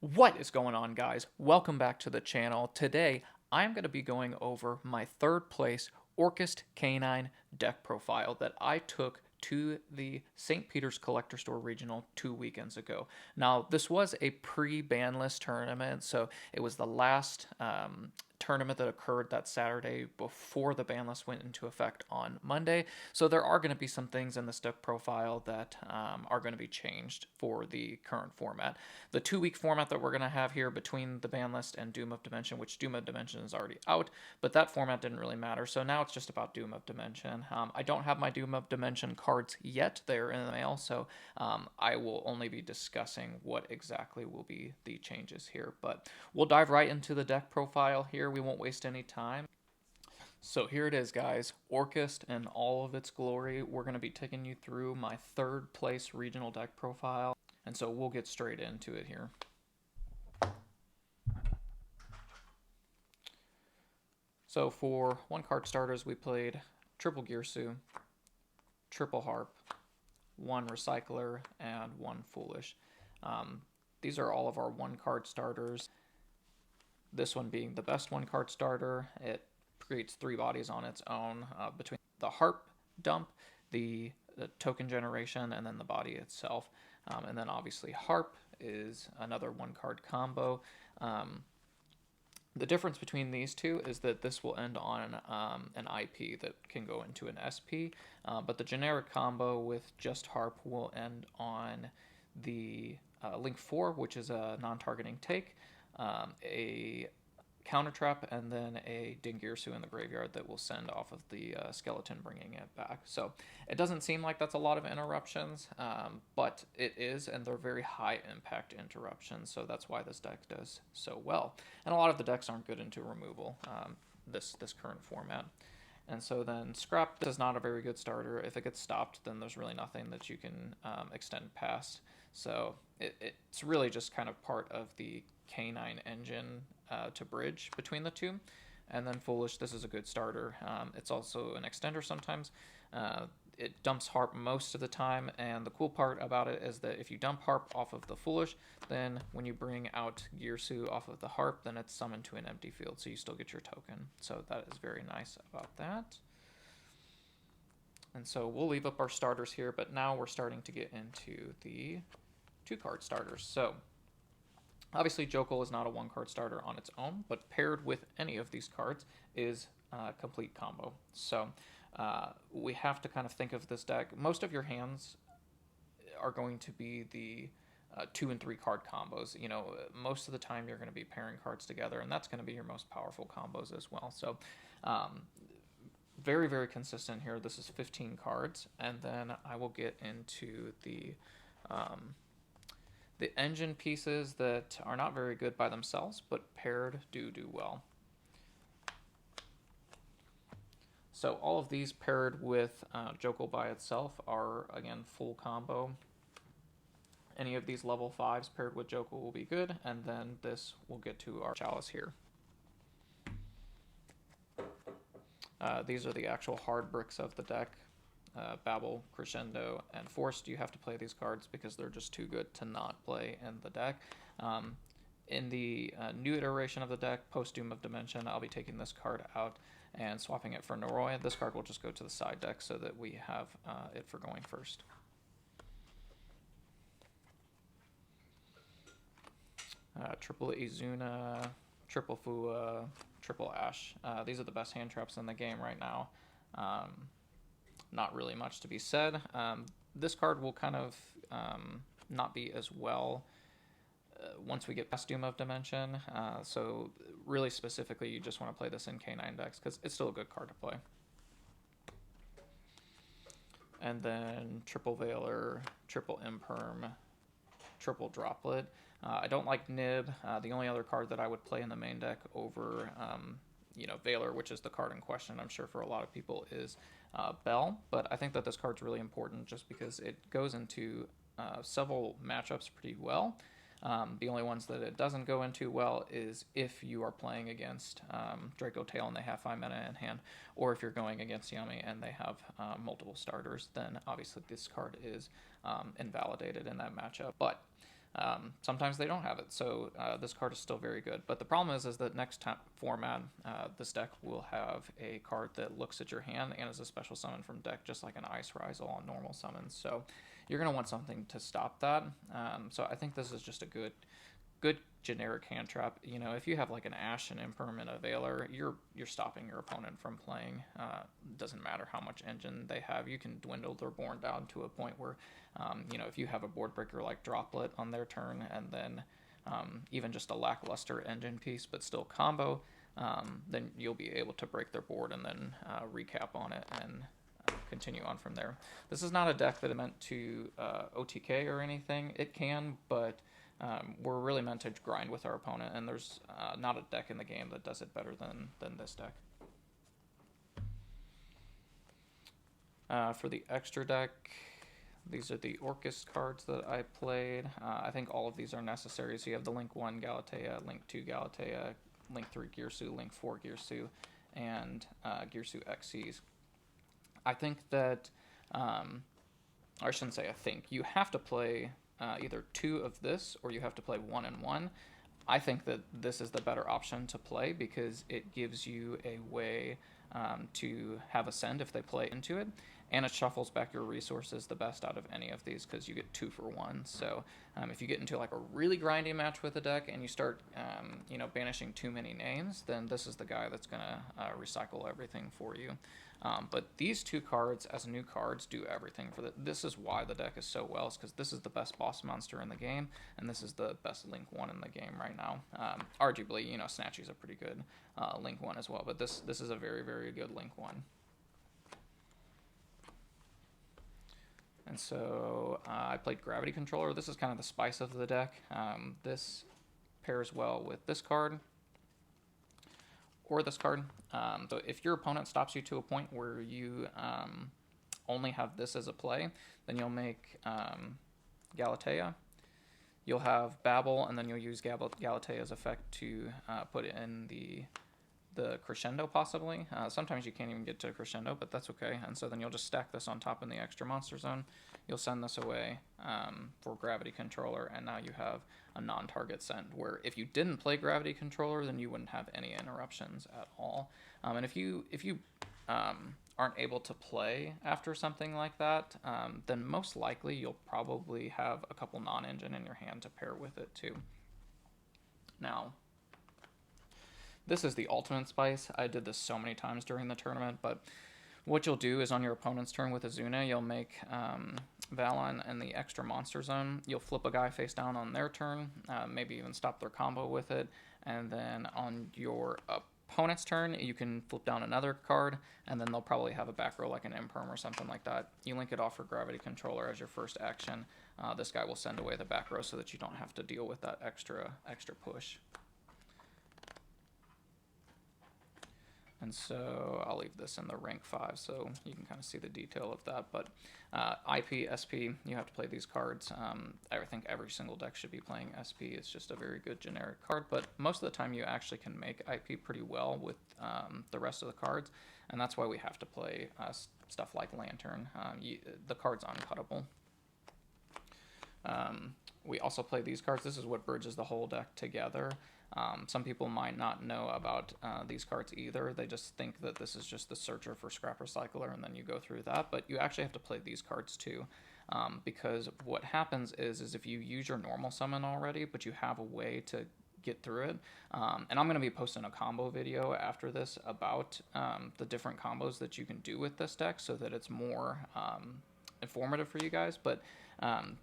What is going on, guys? Welcome back to the channel. Today, I'm going to be going over my third place ORCUST K9 deck profile that I took to the St. Peter's Collector Store Regional 2 weekends ago. Now, this was a pre-ban list tournament, so it was the last tournament that occurred that Saturday before the ban list went into effect on Monday. So there are going to be some things in this deck profile that are going to be changed for the current format. The 2 week format that we're going to have here between the ban list and Doom of Dimension, which Doom of Dimension is already out, but that format didn't really matter. So now it's just about Doom of Dimension. I don't have my Doom of Dimension cards yet. They're in the mail, so I will only be discussing what exactly will be the changes here. But we'll dive right into the deck profile here. We won't waste any time. So here it is, guys. ORCUST in all of its glory. We're going to be taking you through my third place regional deck profile. And so we'll get straight into it here. So for one card starters, we played triple Gearsu, triple Harp, one Recycler, and one Foolish. These are all of our one card starters. This one being the best one card starter. It creates 3 bodies on its own between the Harp dump, the token generation, and then the body itself. And then obviously Harp is another one card combo. The difference between these two is that this will end on an IP that can go into an SP, but the generic combo with just Harp will end on the Link 4, which is a non-targeting take, a counter trap, and then a Dingirsu in the graveyard that will send off of the skeleton, bringing it back. So it doesn't seem like that's a lot of interruptions, but it is, and they're very high impact interruptions, so that's why this deck does so well. And a lot of the decks aren't good into removal, this current format. And so then Scrap is not a very good starter. If it gets stopped, then there's really nothing that you can extend past. So it's really just kind of part of the K9 engine to bridge between the two. And then Foolish, this is a good starter. It's also an extender sometimes. It dumps Harp most of the time, and the cool part about it is that if you dump Harp off of the Foolish, then when you bring out Gearsu off of the Harp, then it's summoned to an empty field, so you still get your token. So that is very nice about that. And so we'll leave up our starters here, but now we're starting to get into the 2-card starters. So obviously Jokul is not a 1-card starter on its own, but paired with any of these cards is a complete combo. So we have to kind of think of this deck. Most of your hands are going to be the 2 and 3 card combos. You know, most of the time you're going to be pairing cards together, and that's going to be your most powerful combos as well. So very, very consistent here. This is 15 cards, and then I will get into the engine pieces that are not very good by themselves, but paired do well. So all of these paired with Jokul by itself are, again, full combo. Any of these level 5s paired with Jokul will be good, and then this will get to our Chalice here. These are the actual hard bricks of the deck. Babel, Crescendo, and Forced. You have to play these cards because they're just too good to not play in the deck. In the new iteration of the deck, post Doom of Dimension, I'll be taking this card out and swapping it for Noroi. This card will just go to the side deck so that we have it for going first. Triple Izuna, triple Fua, triple Ash. These are the best hand traps in the game right now. Not really much to be said. This card will kind of not be as well once we get past Doom of Dimension. So really specifically, you just want to play this in K9 decks because it's still a good card to play. And then triple Veiler, triple Imperm, triple Droplet. I don't like Nib. The only other card that I would play in the main deck over Veiler, which is the card in question, I'm sure for a lot of people, is Bell. But I think that this card's really important just because it goes into several matchups pretty well. The only ones that it doesn't go into well is if you are playing against Draco Tail and they have 5 mana in hand, or if you're going against Yami and they have multiple starters, then obviously this card is invalidated in that matchup. But Sometimes they don't have it, so this card is still very good. But the problem is that next format, this deck will have a card that looks at your hand and is a special summon from deck, just like an Ice Risal on normal summons. So you're going to want something to stop that. So I think this is just a good generic hand trap. You know, if you have like an Ash, an Imperm, and a Veiler, you're stopping your opponent from playing. Doesn't matter how much engine they have. You can dwindle their board down to a point where, you know, if you have a board breaker like Droplet on their turn, and then even just a lackluster engine piece, but still combo, then you'll be able to break their board and then recap on it and continue on from there. This is not a deck that is meant to OTK or anything. It can, but we're really meant to grind with our opponent, and there's not a deck in the game that does it better than this deck. For the extra deck, these are the ORCUST cards that I played. I think all of these are necessary. So you have the Link 1 Galatea, Link 2 Galatea, Link 3 Girsu, Link 4 Girsu, and Girsu XCs. I think that, I shouldn't say I think, you have to play either 2 of this or you have to play 1 and 1. I think that this is the better option to play because it gives you a way to have a send if they play into it, and it shuffles back your resources the best out of any of these because you get 2 for 1. So if you get into like a really grindy match with a deck and you start you know, banishing too many names, then this is the guy that's gonna recycle everything for you. But these 2 cards as new cards do everything for this is why the deck is so well, is because this is the best boss monster in the game, and this is the best Link 1 in the game right now. Arguably, you know, Snatchy's a pretty good Link 1 as well, but this is a very, very good Link 1. And so I played Gravity Controller. This is kind of the spice of the deck. This pairs well with this card or this card. So if your opponent stops you to a point where you only have this as a play, then you'll make Galatea. You'll have Babel, and then you'll use Galatea's effect to put in the Crescendo, possibly. Sometimes you can't even get to Crescendo, but that's okay. And so then you'll just stack this on top in the extra monster zone. You'll send this away for Gravity Controller, and now you have a non-target send, where if you didn't play Gravity Controller, then you wouldn't have any interruptions at all. And if you aren't able to play after something like that, then most likely you'll probably have a couple non-engine in your hand to pair with it too. Now, this is the ultimate spice. I did this so many times during the tournament, but what you'll do is on your opponent's turn with Azuna, you'll make Valon in the extra monster zone. You'll flip a guy face down on their turn, maybe even stop their combo with it, and then on your opponent's turn, you can flip down another card, and then they'll probably have a back row like an Imperm or something like that. You link it off for Gravity Controller as your first action. This guy will send away the back row so that you don't have to deal with that extra push. And so I'll leave this in the rank 5 so you can kind of see the detail of that. But IP, SP, you have to play these cards. I think every single deck should be playing SP. It's just a very good generic card, but most of the time you actually can make IP pretty well with the rest of the cards, and that's why we have to play stuff like Lantern. The card's uncuttable. We also play these cards. This is what bridges the whole deck together. Some people might not know about these cards either. They just think that this is just the Searcher for Scrap Recycler, and then you go through that. But you actually have to play these cards too, because what happens is if you use your normal summon already, but you have a way to get through it, and I'm going to be posting a combo video after this about the different combos that you can do with this deck so that it's more informative for you guys. But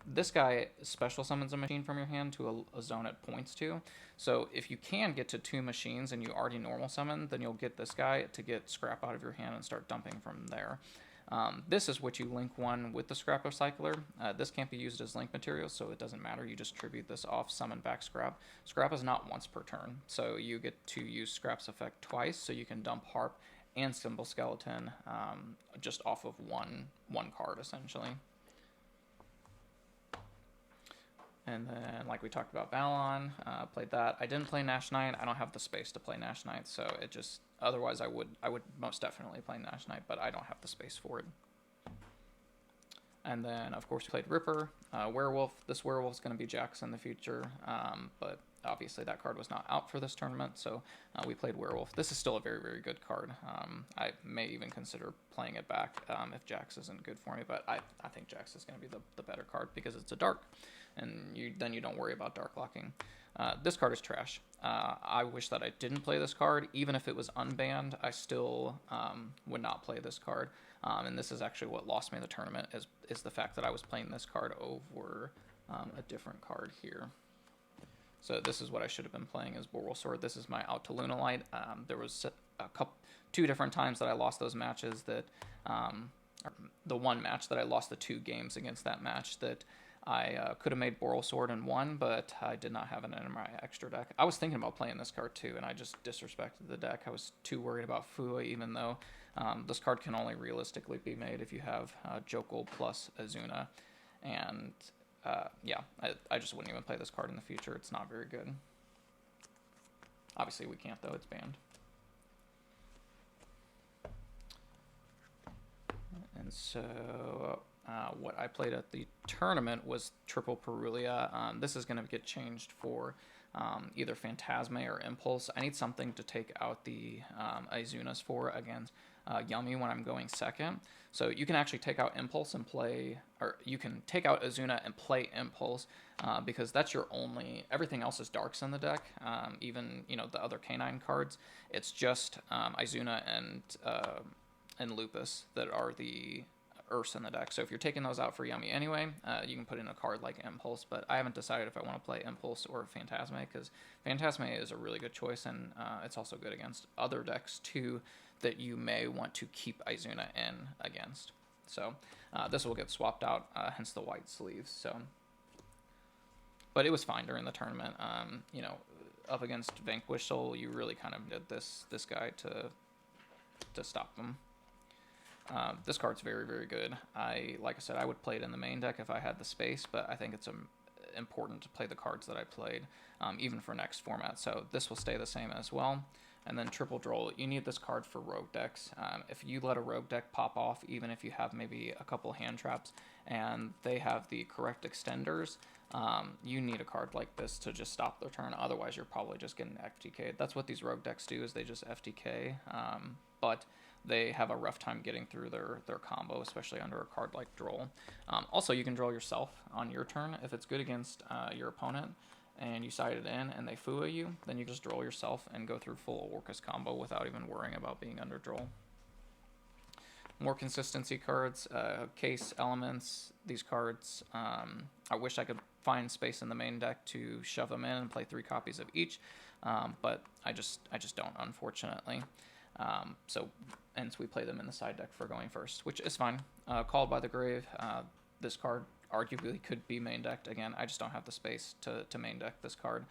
this guy special summons a machine from your hand to a zone it points to. So if you can get to 2 machines and you already normal summon, then you'll get this guy to get scrap out of your hand and start dumping from there. This is what you link one with the Scrap Recycler. This can't be used as link material, so it doesn't matter. You just tribute this off, summon back Scrap. Scrap is not once per turn, so you get to use Scrap's effect twice, so you can dump Harp and Symbol Skeleton just off of one card, essentially. And then, like we talked about, Valon, played that. I didn't play Nash Knight. I don't have the space to play Nash Knight, so it just, otherwise I would most definitely play Nash Knight, but I don't have the space for it. And then, of course, we played Ripper, Werewolf. This Werewolf is going to be Jax in the future, but obviously that card was not out for this tournament, so we played Werewolf. This is still a very, very good card. I may even consider playing it back if Jax isn't good for me, but I think Jax is going to be the better card because it's a dark, and then you don't worry about dark locking. This card is trash. I wish that I didn't play this card. Even if it was unbanned, I still would not play this card. And this is actually what lost me the tournament, is the fact that I was playing this card over a different card here. So this is what I should have been playing as Boral Sword. This is my Out to Lunalight. There was two different times that I lost those matches that, the one match that I lost the 2 games against that match that I could have made Boral Sword and won, but I did not have it in my extra deck. I was thinking about playing this card too, and I just disrespected the deck. I was too worried about Fua, even though this card can only realistically be made if you have Jokul plus Azuna. And yeah, I just wouldn't even play this card in the future. It's not very good. Obviously we can't though, it's banned. And so what I played at the tournament was Triple Perulia. This is going to get changed for either Phantasme or Impulse. I need something to take out the Izunas for against Yummy when I'm going second. So you can actually take out Impulse and play, or you can take out Azuna and play Impulse because that's your only, everything else is darks in the deck, even, you know, the other K9 cards. It's just Izuna and Lupus that are the Earths in the deck. So if you're taking those out for Yummy anyway, you can put in a card like Impulse, but I haven't decided if I want to play Impulse or Phantasme, because Phantasme is a really good choice, and it's also good against other decks too that you may want to keep Izuna in against. So this will get swapped out, hence the white sleeves. So, but it was fine during the tournament. You know, up against Vanquish Soul, you really kind of did this guy to stop them. This card's very, very good. Like I said, I would play it in the main deck if I had the space, but I think it's important to play the cards that I played, even for next format. So this will stay the same as well. And then Triple Droll, you need this card for rogue decks. If you let a rogue deck pop off, even if you have maybe a couple hand traps and they have the correct extenders, you need a card like this to just stop their turn. Otherwise, you're probably just getting FTK'd. That's what these rogue decks do, is they just FTK. But they have a rough time getting through their combo, especially under a card like Droll. Also, you can Droll yourself on your turn. If it's good against your opponent and you side it in and they Fua you, then you just Droll yourself and go through full ORCUST combo without even worrying about being under Droll. More consistency cards, Case Elements. These cards, I wish I could find space in the main deck to shove them in and play 3 copies of each, but I just don't, unfortunately. So hence we play them in the side deck for going first, which is fine. Called by the Grave. This card arguably could be main decked. Again, I just don't have the space to main deck this card.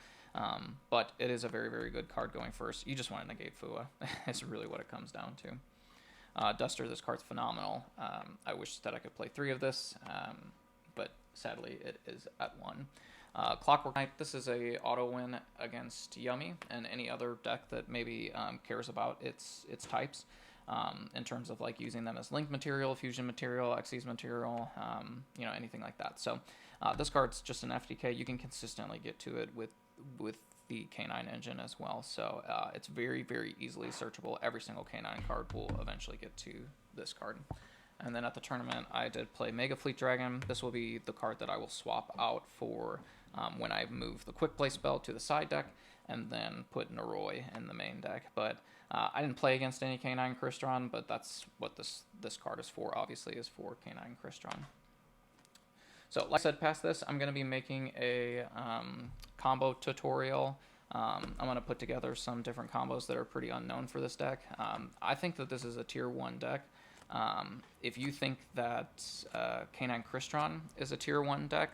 But it is a very, very good card going first. You just want to negate Fua. It's really what it comes down to. Duster, this card's phenomenal. I wish that I could play 3 of this, but sadly it is at 1. Clockwork Knight, this is a auto win against Yummy and any other deck that maybe cares about its types, in terms of like using them as link material, fusion material, Xyz material, you know, anything like that. So this card's just an FTK. You can consistently get to it with the K9 engine as well. So it's very, very easily searchable. Every single K9 card will eventually get to this card. And then at the tournament, I did play Mega Fleet Dragon. This will be the card that I will swap out for when I move the Quick Play spell to the side deck and then put Noroi in the main deck. But I didn't play against any K9 Crystron, but that's what this card is for, obviously, is for K9 Crystron. So like I said, past this, I'm going to be making a combo tutorial. I'm going to put together some different combos that are pretty unknown for this deck. I think that this is a tier 1 deck. If you think that K9 Crystron is a tier 1 deck,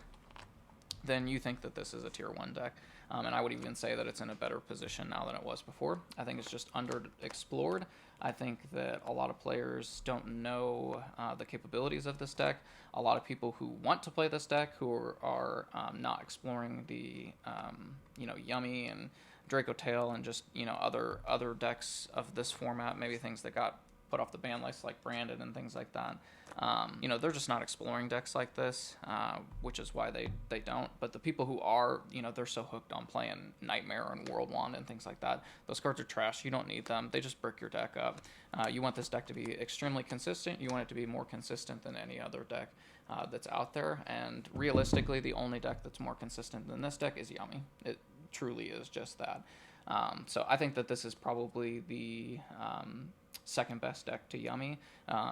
then you think that this is a tier 1 deck. And I would even say that it's in a better position now than it was before. I think it's just underexplored. I think that a lot of players don't know the capabilities of this deck. A lot of people who want to play this deck who are not exploring the you know, Yummy and Draco Tail and just, you know, other decks of this format, maybe things that got put off the ban list like Branded and things like that. You know, they're just not exploring decks like this, which is why they don't. But the people who are, you know, they're so hooked on playing Nightmare and World Wand and things like that. Those cards are trash. You don't need them. They just brick your deck up. You want this deck to be extremely consistent. You want it to be more consistent than any other deck that's out there. And realistically, the only deck that's more consistent than this deck is Yummy. It truly is just that. So I think that this is probably the second best deck to Yummy.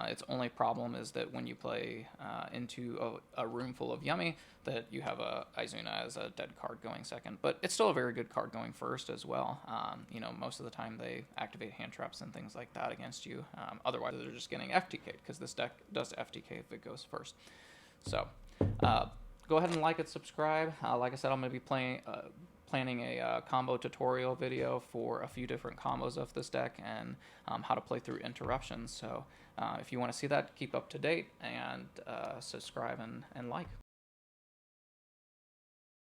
Its only problem is that when you play into a room full of Yummy, that you have a Izuna as a dead card going second. But it's still a very good card going first as well. You know, most of the time they activate hand traps and things like that against you. Otherwise, they're just getting FTK'd, because this deck does FTK if it goes first. So go ahead and like and subscribe. Like I said, I'm going to be planning a combo tutorial video for a few different combos of this deck and how to play through interruptions. So if you want to see that, keep up to date and subscribe and like.